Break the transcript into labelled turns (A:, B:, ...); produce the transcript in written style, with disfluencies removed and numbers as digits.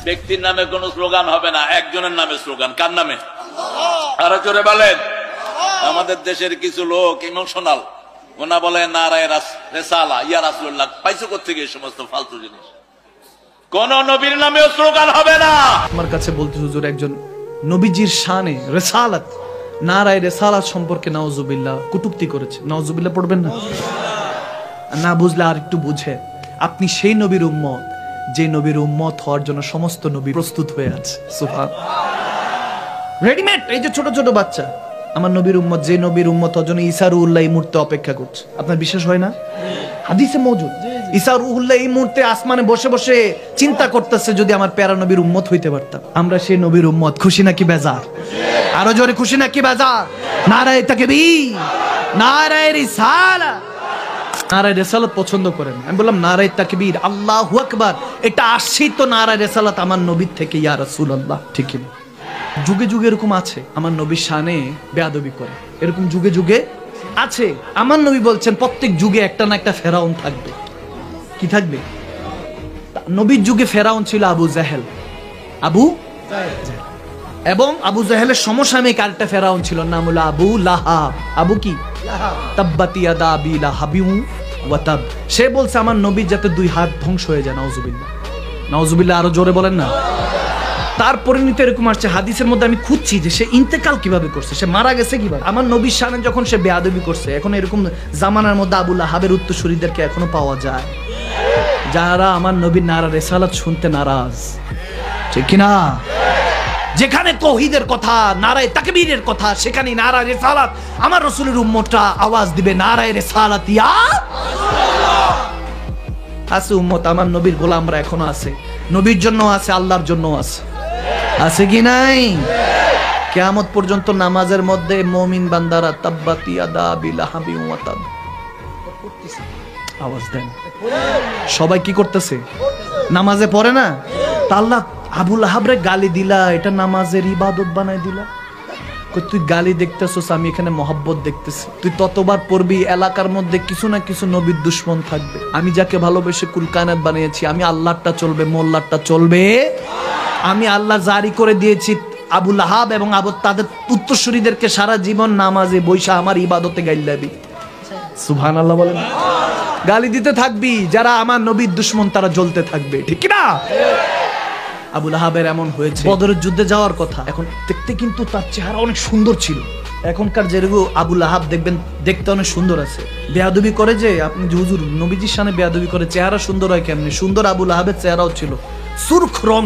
A: ব্যক্তির নামে কোনো স্লোগান হবে না, একজনের নামে স্লোগান। কার নামে? আরো জোরে বলেন। আমাদের দেশের কিছু লোক ইমোশনাল, ওনা বলে নারায়ে রিসালা ইয়া রাসূলুল্লাহ। পাইছো কোত্থেকে এই সমস্ত ফালতু জিনিস? কোন নবীর নামেও স্লোগান হবে না।
B: আমার কাছে বলতে হুজুর একজন নবীজির শানে রিসালাত নারায়ে রিসালাত সম্পর্কে নাউজুবিল্লাহ কটূক্তি করেছে। নাউজুবিল্লাহ পড়বেন না? না বুঝলে আর একটু বুঝে, আপনি সেই নবীর উম্মত যে নবীর উম্মত হওয়ার জন্য সমস্ত নবী প্রস্তুত হয়ে আছে। সুবহান, রেডিমেড। এই যে ছোট ছোট বাচ্চা আমার নবীর উম্মত, যে নবীর উম্মত হওয়ার জন্য ঈসা রুহুল্লাহ এই মুহূর্তে অপেক্ষা করছে। আপনার বিশ্বাস হয় না? হাদিসে মওজুদ ঈসা রুহুল্লাহ এই মুহূর্তে আসমানে বসে বসে চিন্তা করতেছে, যদি আমার প্যারা নবীর উম্মত হইতে পারতাম। আমরা সেই নবীর উম্মত। খুশি নাকি বেজার? আরো জোরে খুশি নাকি বেজার? নারায়ে তাকবীর, নারায়ে রিসালাত। নারায়ে রিসালাত পছন্দ করেন? আমি বললাম নারায়ে তাকবীর, আল্লাহু আকবার। এটা আসছেই তো নারায়ে রিসালাত আমার নবীর থেকে, ইয়া রাসূলুল্লাহ। ঠিক কি? যুগে যুগে এরকম আছে আমার নবীর শানে বেয়াদবি করে, এরকম যুগে যুগে আছে। আমার নবী বলছেন প্রত্যেক যুগে একটা না একটা ফেরাউন থাকবে। কি থাকবে? নবীর যুগে ফেরাউন ছিল আবু জাহেল, এবং আবু জাহেলের সমসাময়িক আরেকটা ফেরাউন ছিল, নাম হলো আবু লাহাব। আবু কি? তাব্বাত ইয়াদা আবি লাহাবিউ ওয়া তাব। সে বলছে আমার নবীর যাতে দুই হাত ধ্বংস হয়ে যায়। নাউজুবিল্লাহ, নাউজুবিল্লাহ। আরো জোরে বলেন না। তার পরিণতি এরকম আসছে হাদিসের মধ্যে। আমি খুঁজছি যে সে ইন্তেকাল কিভাবে করছে, সে মারা গেছে কিভাবে। আমার নবীর শানে যখন সে বেয়াদবি করছে, এখন এরকম জামানার মধ্যে আবু লাহাবের উত্তরসূরিদেরকে এখনো পাওয়া যায়, যারা আমার নবীর নারা রিসালাত শুনতে নারাজ। ঠিক কিনা? যেখানে তাওহীদের কথা, নারায়ে তাকবীরের কথা, সেখানে নারায়ে রিসালাত। আমার রাসূলের উম্মতটা আওয়াজ দিবে নারায়ে রিসালাত ইয়া রাসূলুল্লাহ। আছে উম্মত, আমার নবীর গোলামরা এখনো আছে, নবীর জন্য আছে, আল্লাহর জন্য আছে। আছে কি নাই? কিয়ামত পর্যন্ত নামাজের মধ্যে মুমিন বান্দারা তাব্বাত ইয়াদা আবি লাহাবি ওয়া তাব আওয়াজ দেন। সবাই কি করতেছে? নামাজে পড়ে না? তা আল্লাহ আবু লাহাবরে গালি দিলা, এটা নামাজের ইবাদত বানাই দিলা। তুই গালি দেখতেছস, আমি এখানে মহব্বত দেখতেছি। তুই ততবার পড়বি, এলাকার মধ্যে কিছু না কিছু নবীর দুশ্মন থাকবে। আমি যাকে ভালোবেসে কুল কায়নাত বানিয়েছি, আমি আল্লাহরটা চলবে, মোল্লারটা চলবে। আমি আল্লাহ জারি করে দিয়েছি আবু লাহাব এবং তাদের উত্তরসূরিদেরকে সারা জীবন নামাজে বৈশা আমার ইবাদতে গাইল্লাবি। সুবহানাল্লাহ বলেন। গালি দিতে থাকবি, যারা আমার নবীর দুশ্মন তারা জ্বলতে থাকবে। ঠিক না? আবু লাহাবের এমন হয়েছে, বদরের যুদ্ধে যাওয়ার কথা। এখন দেখতে কিন্তু তার চেহারা অনেক সুন্দর ছিল। এখনকার যেরকম আবু লাহাব দেখবেন দেখতে অনেক সুন্দর আছে, বেয়াদবি করে যে আপনি যে হুজুর নবীজির শানে বেয়াদবি করে, চেহারা সুন্দর হয় কেমনি? সুন্দর আবু লাহাবের চেহারাও ছিল, সুরখ রং